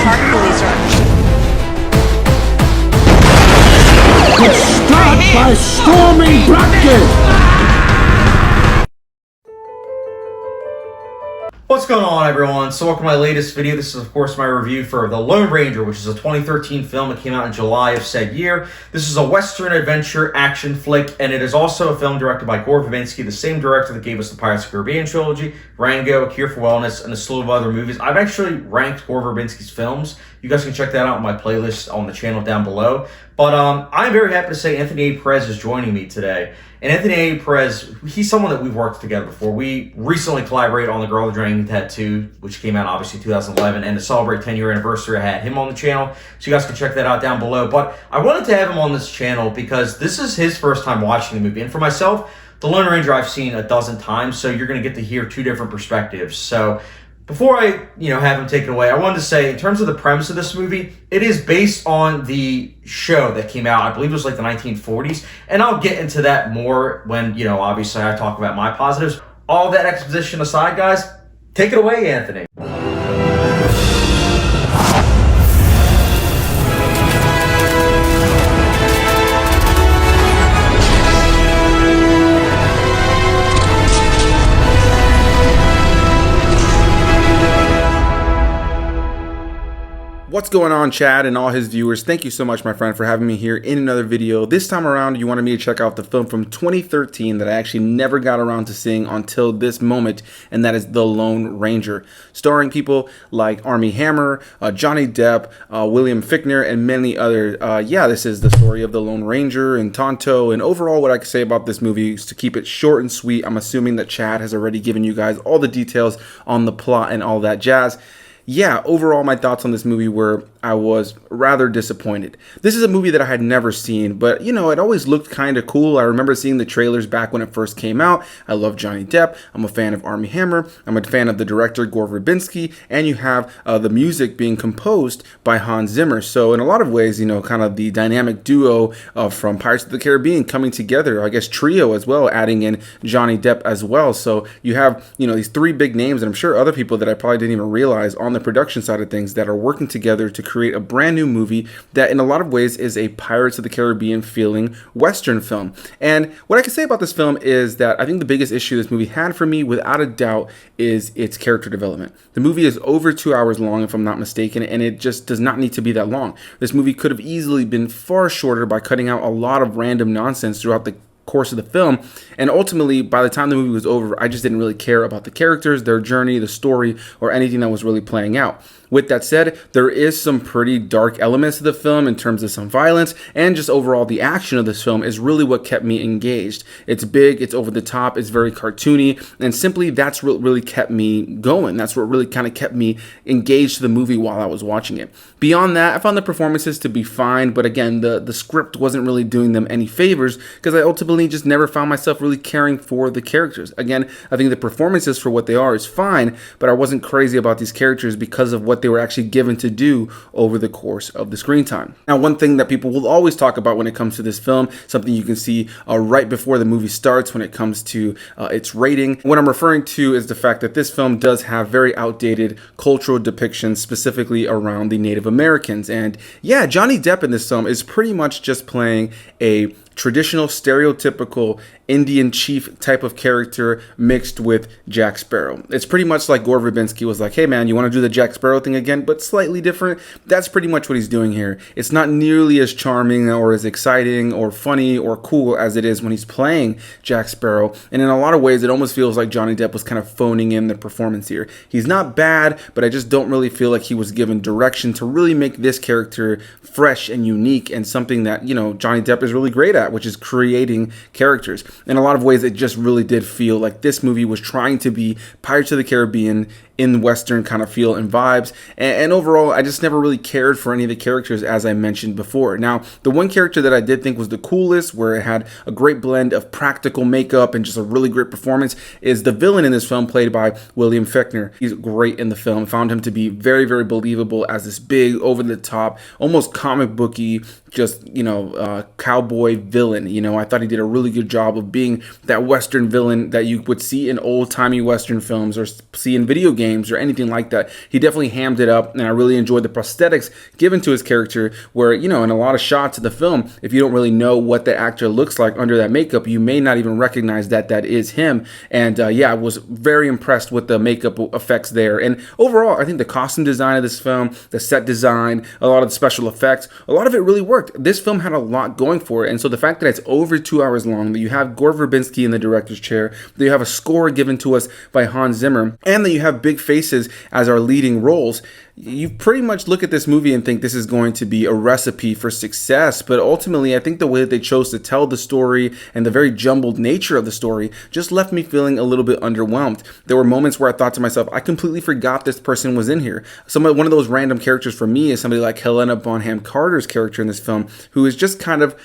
park police are Let's start by storming Blackgate! What's going on, everyone? So welcome to my latest video. This is, of course, my review for The Lone Ranger, which is a 2013 film that came out in July of said year. This is a Western adventure action flick, and it is also a film directed by Gore Verbinski, the same director that gave us the Pirates of the Caribbean trilogy, Rango, A Cure for Wellness, and a slew of other movies. I've actually ranked Gore Verbinski's films. You guys can check that out in my playlist on the channel down below. But I'm very happy to say Anthony A. Perez is joining me today. And Anthony A. Perez, he's someone that we've worked together before. We recently collaborated on The Girl with the Dragon Tattoo, which came out obviously in 2011. And to celebrate 10-year anniversary, I had him on the channel. So you guys can check that out down below. But I wanted to have him on this channel because this is his first time watching the movie. And for myself, The Lone Ranger I've seen a dozen times. So you're going to get to hear two different perspectives. So before I, have him take it away, I wanted to say, in terms of the premise of this movie, it is based on the show that came out, I believe it was like the 1940s, and I'll get into that more when, obviously I talk about my positives. All that exposition aside, guys, take it away, Anthony. What's going on, Chad and all his viewers? Thank you so much, my friend, for having me here in another video. This time around, you wanted me to check out the film from 2013 that I actually never got around to seeing until this moment, and that is The Lone Ranger, starring people like Armie Hammer, Johnny Depp, William Fichtner, and many others. This is the story of the Lone Ranger and Tonto, and overall what I can say about this movie is to keep it short and sweet. I'm assuming that Chad has already given you guys all the details on the plot and all that jazz. Yeah, overall, my thoughts on this movie were I was rather disappointed. This is a movie that I had never seen, but, it always looked kind of cool. I remember seeing the trailers back when it first came out. I love Johnny Depp. I'm a fan of Armie Hammer. I'm a fan of the director, Gore Verbinski, and you have the music being composed by Hans Zimmer. So in a lot of ways, kind of the dynamic duo from Pirates of the Caribbean coming together, I guess trio as well, adding in Johnny Depp as well. So you have, these three big names, and I'm sure other people that I probably didn't even realize on the production side of things that are working together to create a brand new movie that in a lot of ways is a Pirates of the Caribbean feeling Western film. And what I can say about this film is that I think the biggest issue this movie had for me, without a doubt, is its character development. The movie is over 2 hours long, if I'm not mistaken, and it just does not need to be that long. This movie could have easily been far shorter by cutting out a lot of random nonsense throughout the course of the film, and ultimately by the time the movie was over, I just didn't really care about the characters, their journey, the story, or anything that was really playing out. With that said, there is some pretty dark elements to the film in terms of some violence, and just overall the action of this film is really what kept me engaged. It's big, it's over the top, it's very cartoony, and simply that's what really kept me going. That's what really kind of kept me engaged to the movie while I was watching it. Beyond that, I found the performances to be fine, but again, the script wasn't really doing them any favors because I ultimately just never found myself really caring for the characters. Again, I think the performances for what they are is fine, but I wasn't crazy about these characters because of what they were actually given to do over the course of the screen time. Now, one thing that people will always talk about when it comes to this film, something you can see right before the movie starts when it comes to its rating. What I'm referring to is the fact that this film does have very outdated cultural depictions, specifically around the Native Americans. And yeah, Johnny Depp in this film is pretty much just playing a traditional, stereotypical Indian chief type of character mixed with Jack Sparrow. It's pretty much like Gore Verbinski was like, hey man, you want to do the Jack Sparrow thing again, but slightly different? That's pretty much what he's doing here. It's not nearly as charming or as exciting or funny or cool as it is when he's playing Jack Sparrow. And in a lot of ways, it almost feels like Johnny Depp was kind of phoning in the performance here. He's not bad, but I just don't really feel like he was given direction to really make this character fresh and unique and something that, Johnny Depp is really great at, which is creating characters. In a lot of ways, it just really did feel like this movie was trying to be Pirates of the Caribbean in Western kind of feel and vibes. And overall, I just never really cared for any of the characters, as I mentioned before. Now, the one character that I did think was the coolest, where it had a great blend of practical makeup and just a really great performance, is the villain in this film, played by William Fichtner. He's great in the film. Found him to be very, very believable as this big, over-the-top, almost comic booky, just, cowboy villain. I thought he did a really good job of being that Western villain that you would see in old-timey Western films or see in video games games or anything like that. He definitely hammed it up, and I really enjoyed the prosthetics given to his character where, you know, in a lot of shots of the film, if you don't really know what the actor looks like under that makeup, you may not even recognize that that is him. And yeah, I was very impressed with the makeup effects there. And overall, I think the costume design of this film, the set design, a lot of the special effects, a lot of it really worked. This film had a lot going for it. And so the fact that it's over 2 hours long, that you have Gore Verbinski in the director's chair, that you have a score given to us by Hans Zimmer, and that you have big faces as our leading roles, you pretty much look at this movie and think this is going to be a recipe for success. But ultimately, I think the way that they chose to tell the story and the very jumbled nature of the story just left me feeling a little bit underwhelmed. There were moments where I thought to myself, I completely forgot this person was in here. One of those random characters for me is somebody like Helena Bonham Carter's character in this film, who is just kind of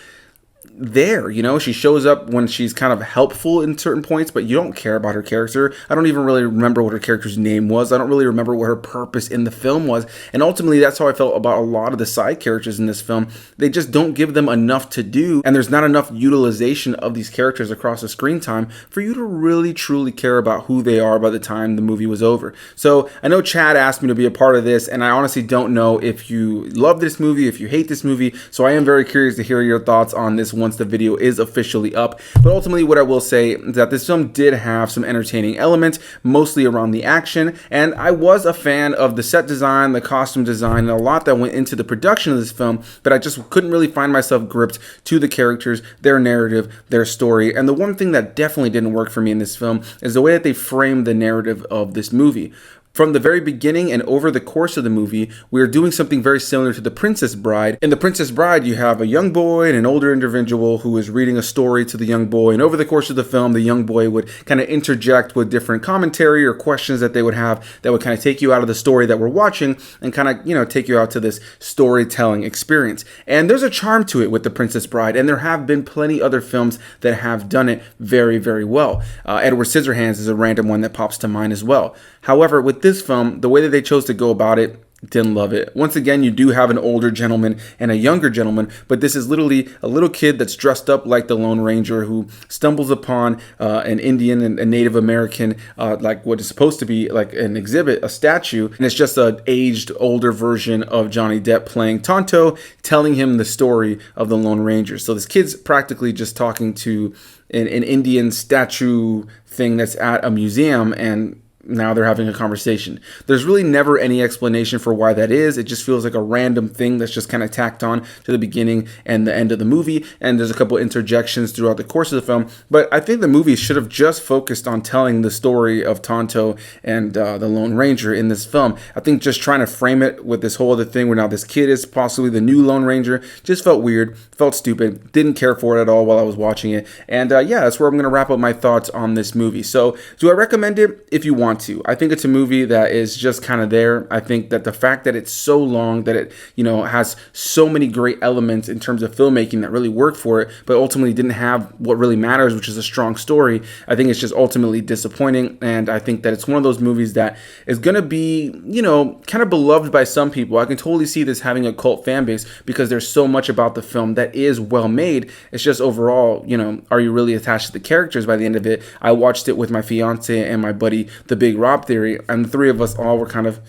there, you know. She shows up when she's kind of helpful in certain points, but you don't care about her character. I don't even really remember what her character's name was. I don't really remember what her purpose in the film was. And ultimately, that's how I felt about a lot of the side characters in this film. They just don't give them enough to do, and there's not enough utilization of these characters across the screen time for you to really truly care about who they are by the time the movie was over. So I know Chad asked me to be a part of this, and I honestly don't know if you love this movie, if you hate this movie. So I am very curious to hear your thoughts on this once the video is officially up. But ultimately, what I will say is that this film did have some entertaining elements, mostly around the action, and I was a fan of the set design, the costume design, and a lot that went into the production of this film, but I just couldn't really find myself gripped to the characters, their narrative, their story. And the one thing that definitely didn't work for me in this film is the way that they framed the narrative of this movie. From the very beginning and over the course of the movie, we are doing something very similar to The Princess Bride. In The Princess Bride, you have a young boy and an older individual who is reading a story to the young boy, and over the course of the film, the young boy would kind of interject with different commentary or questions that they would have that would kind of take you out of the story that we're watching and kind of, you know, take you out to this storytelling experience. And there's a charm to it with The Princess Bride, and there have been plenty other films that have done it very, very well. Edward Scissorhands is a random one that pops to mind as well. However, with this film, the way that they chose to go about it, didn't love it. Once again, you do have an older gentleman and a younger gentleman, but this is literally a little kid that's dressed up like the Lone Ranger who stumbles upon an Indian and a Native American, like what is supposed to be like an exhibit, a statue, and it's just an aged, older version of Johnny Depp playing Tonto, telling him the story of the Lone Ranger. So this kid's practically just talking to an Indian statue thing that's at a museum, and now they're having a conversation. There's really never any explanation for why that is. It just feels like a random thing that's just kind of tacked on to the beginning and the end of the movie. And there's a couple interjections throughout the course of the film. But I think the movie should have just focused on telling the story of Tonto and the Lone Ranger in this film. I think just trying to frame it with this whole other thing where now this kid is possibly the new Lone Ranger just felt weird, felt stupid, didn't care for it at all while I was watching it. And yeah, that's where I'm going to wrap up my thoughts on this movie. So do I recommend it? If you want to. I think it's a movie that is just kind of there. I think that the fact that it's so long, that it, you know, has so many great elements in terms of filmmaking that really work for it, but ultimately didn't have what really matters, which is a strong story. I think it's just ultimately disappointing. And I think that it's one of those movies that is going to be, you know, kind of beloved by some people. I can totally see this having a cult fan base because there's so much about the film that is well made. It's just overall, you know, are you really attached to the characters by the end of it? I watched it with my fiance and my buddy, the Big Rob Theory, and the three of us all were kind of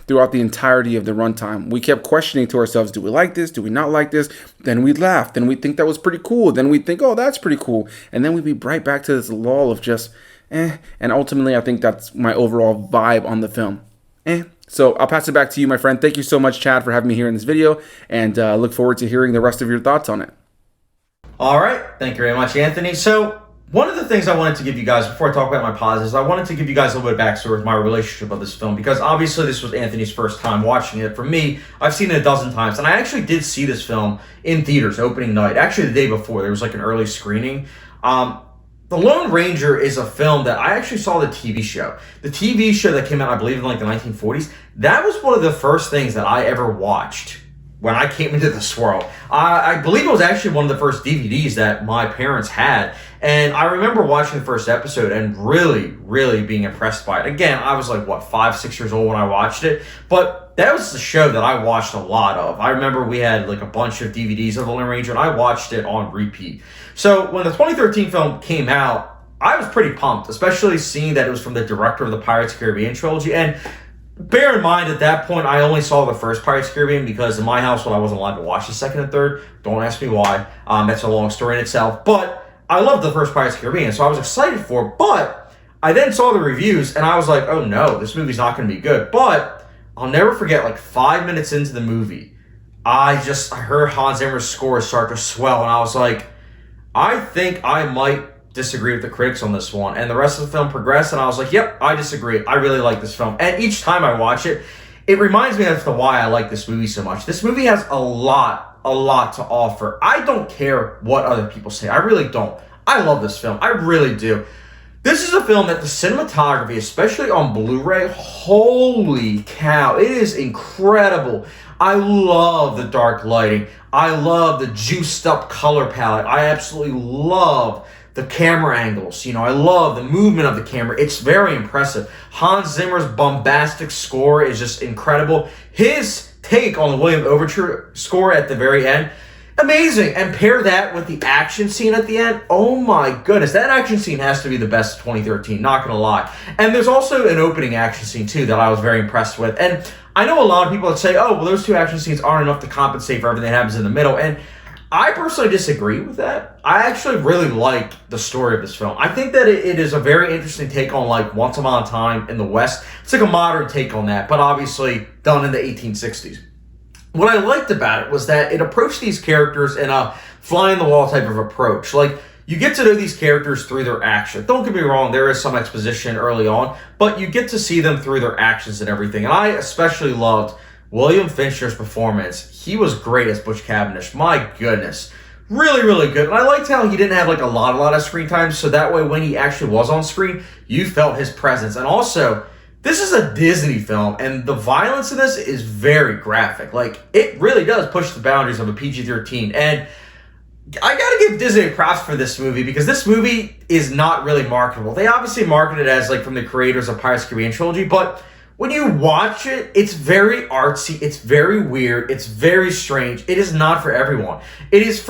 throughout the entirety of the runtime. We kept questioning to ourselves, do we like this? Do we not like this? Then we'd laugh. Then we'd think that was pretty cool. Then we'd think, oh, that's pretty cool. And then we'd be right back to this lull of just And ultimately, I think that's my overall vibe on the film. So I'll pass it back to you, my friend. Thank you so much, Chad, for having me here in this video, and look forward to hearing the rest of your thoughts on it. All right. Thank you very much, Anthony. So one of the things I wanted to give you guys, before I talk about my positives, I wanted to give you guys a little bit of backstory with my relationship of this film, because obviously this was Anthony's first time watching it. For me, I've seen it a dozen times, and I actually did see this film in theaters opening night. Actually, the day before, there was like an early screening. The Lone Ranger is a film that I actually saw the TV show. The TV show that came out, I believe, in like the 1940s. That was one of the first things that I ever watched when I came into this world. I believe it was actually one of the first DVDs that my parents had. And I remember watching the first episode and really, really being impressed by it. Again, I was like, what, 5, 6 years old when I watched it? But that was the show that I watched a lot of. I remember we had like a bunch of DVDs of The Lone Ranger, and I watched it on repeat. So when the 2013 film came out, I was pretty pumped, especially seeing that it was from the director of the Pirates of the Caribbean trilogy. And bear in mind, at that point, I only saw the first Pirates of the Caribbean because in my household, I wasn't allowed to watch the second and third. Don't ask me why. That's a long story in itself. But I loved the first Pirates of the Caribbean, so I was excited for it. But I then saw the reviews, and I was like, oh no, this movie's not going to be good. But I'll never forget, like 5 minutes into the movie, I heard Hans Zimmer's score start to swell, and I was like, I think I might disagree with the critics on this one. And the rest of the film progressed, and I was like, yep, I disagree. I really like this film. And each time I watch it, it reminds me of why I like this movie so much. This movie has a lot to offer. I don't care what other people say. I really don't. I love this film. I really do. This is a film that the cinematography, especially on Blu-ray, holy cow, it is incredible. I love the dark lighting. I love the juiced up color palette. I absolutely love the camera angles. You know, I love the movement of the camera. It's very impressive. Hans Zimmer's bombastic score is just incredible. His take on the William Overture score at the very end, amazing. And pair that with the action scene at the end. Oh my goodness. That action scene has to be the best of 2013. Not going to lie. And there's also an opening action scene too that I was very impressed with. And I know a lot of people that say, oh, well, those two action scenes aren't enough to compensate for everything that happens in the middle. And I personally disagree with that. I actually really like the story of this film. I think that it is a very interesting take on like Once Upon a Time in the West. It's like a modern take on that, but obviously done in the 1860s. What I liked about it was that it approached these characters in a fly-on-the-wall type of approach. Like, you get to know these characters through their action. Don't get me wrong, there is some exposition early on, but you get to see them through their actions and everything. And I especially loved William Fincher's performance. He was great as Butch Cavendish. My goodness. Really, really good. And I liked how he didn't have like a lot of screen time, so that way when he actually was on screen, you felt his presence. And also, this is a Disney film, and the violence in this is very graphic. Like, it really does push the boundaries of a PG-13. And I gotta give Disney props for this movie, because this movie is not really marketable. They obviously market it as, like, from the creators of Pirates of the Caribbean trilogy, but when you watch it, it's very artsy, it's very weird, it's very strange. It is not for everyone. It is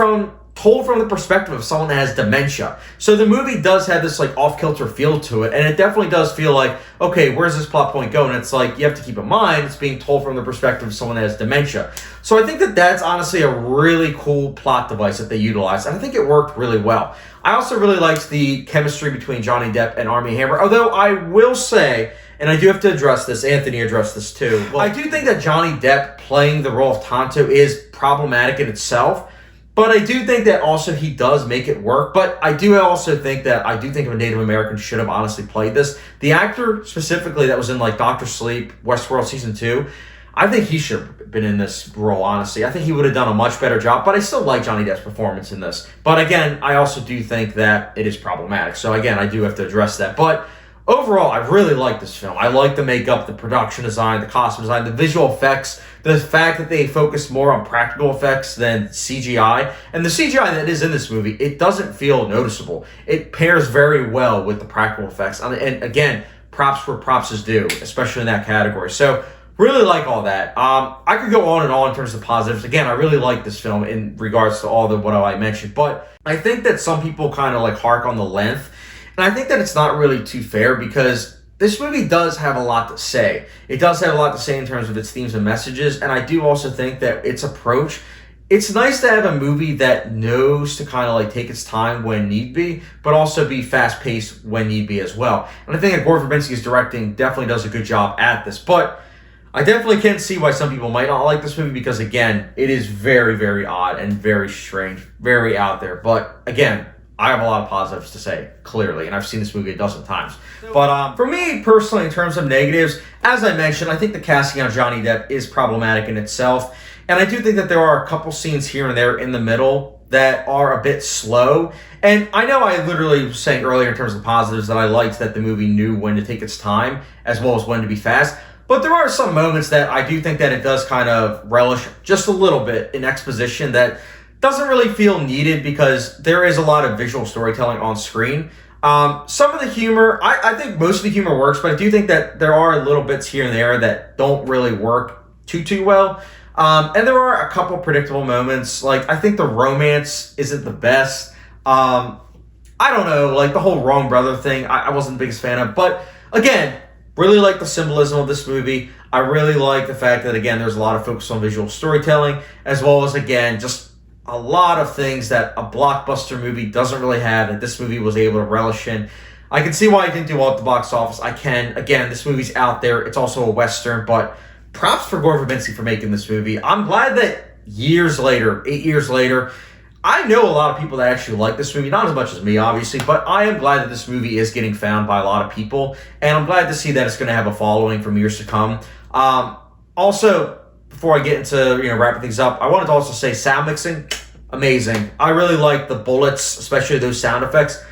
told from the perspective of someone that has dementia. So the movie does have this like off-kilter feel to it, and it definitely does feel like, okay, where's this plot point going? And it's like, you have to keep in mind, it's being told from the perspective of someone that has dementia. So I think that that's honestly a really cool plot device that they utilized, and I think it worked really well. I also really liked the chemistry between Johnny Depp and Armie Hammer, although I will say, and I do have to address this, Anthony addressed this too, well, I do think that Johnny Depp playing the role of Tonto is problematic in itself. But I do think that also he does make it work. But I do also think that a Native American should have honestly played this. The actor specifically that was in like Dr. Sleep, Westworld Season 2, I think he should have been in this role, honestly. I think he would have done a much better job. But I still like Johnny Depp's performance in this. But again, I also do think that it is problematic. So again, I do have to address that. But overall, I really like this film. I like the makeup, the production design, the costume design, the visual effects, the fact that they focus more on practical effects than CGI. And the CGI that is in this movie, it doesn't feel noticeable. It pairs very well with the practical effects. And again, props where props is due, especially in that category. So really like all that. I could go on and on in terms of positives. Again, I really like this film in regards to all the what I mentioned. But I think that some people kind of like hark on the length. And I think that it's not really too fair, because this movie does have a lot to say. It does have a lot to say in terms of its themes and messages, and I do also think that its approach, it's nice to have a movie that knows to kind of like take its time when need be, but also be fast-paced when need be as well. And I think that Gore Verbinski's directing definitely does a good job at this, but I definitely can see why some people might not like this movie, because again, it is very, very odd and very strange, very out there. But again, I have a lot of positives to say, clearly, and I've seen this movie a dozen times. But for me, personally, in terms of negatives, as I mentioned, I think the casting on Johnny Depp is problematic in itself. And I do think that there are a couple scenes here and there in the middle that are a bit slow. And I know I literally was saying earlier in terms of positives that I liked that the movie knew when to take its time, as well as when to be fast. But there are some moments that I do think that it does kind of relish just a little bit in exposition that doesn't really feel needed, because there is a lot of visual storytelling on screen. Some of the humor, I think most of the humor works, but I do think that there are little bits here and there that don't really work too well. And there are a couple predictable moments. Like, I think the romance isn't the best. I don't know, like the whole Wrong Brother thing, I wasn't the biggest fan of. But again, really like the symbolism of this movie. I really like the fact that, again, there's a lot of focus on visual storytelling, as well as, again, just a lot of things that a blockbuster movie doesn't really have that this movie was able to relish in. I can see why it didn't do well at the box office. I can. Again, this movie's out there. It's also a Western, but props for Gore Verbinski for making this movie. I'm glad that years later, 8 years later, I know a lot of people that actually like this movie, not as much as me, obviously, but I am glad that this movie is getting found by a lot of people, and I'm glad to see that it's going to have a following from years to come. Also, before I get into wrapping things up, I wanted to also say sound mixing, amazing. I really like the bullets, especially those sound effects.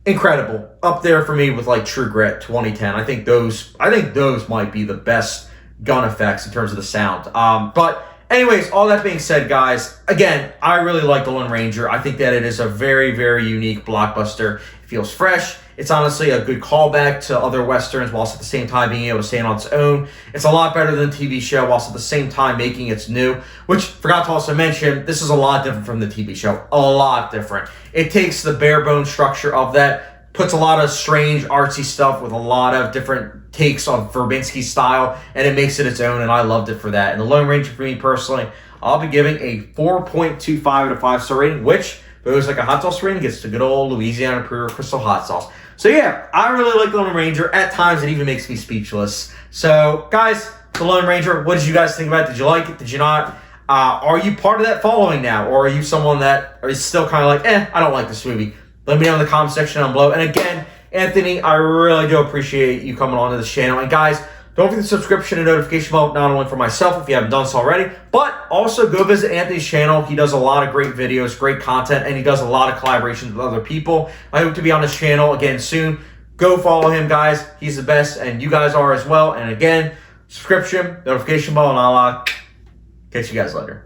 Incredible. Up there for me with like True Grit 2010. I think those might be the best gun effects in terms of the sound. But anyways, all that being said, guys, again, I really like The Lone Ranger. I think that it is a very, very unique blockbuster. It feels fresh. It's honestly a good callback to other Westerns, whilst at the same time being able to stand on its own. It's a lot better than the TV show, whilst at the same time making it new, which, forgot to also mention, this is a lot different from the TV show. A lot different. It takes the bare bone structure of that, puts a lot of strange, artsy stuff with a lot of different takes on Verbinski's style, and it makes it its own, and I loved it for that. And The Lone Ranger, for me personally, I'll be giving a 4.25 out of 5-star rating, which, if it was like a hot sauce rating, gets to good old Louisiana Pure Crystal hot sauce. So yeah, I really like The Lone Ranger. At times, it even makes me speechless. So, guys, The Lone Ranger, what did you guys think about it? Did you like it? Did you not? Are you part of that following now? Or are you someone that is still kind of like, I don't like this movie? Let me know in the comment section down below. And again, Anthony, I really do appreciate you coming on to this channel. And guys, don't forget the subscription and notification bell, not only for myself if you haven't done so already, but also go visit Anthony's channel. He does a lot of great videos, great content, and he does a lot of collaborations with other people. I hope to be on his channel again soon. Go follow him, guys. He's the best, and you guys are as well. And again, subscription, notification bell, and I'll catch you guys later.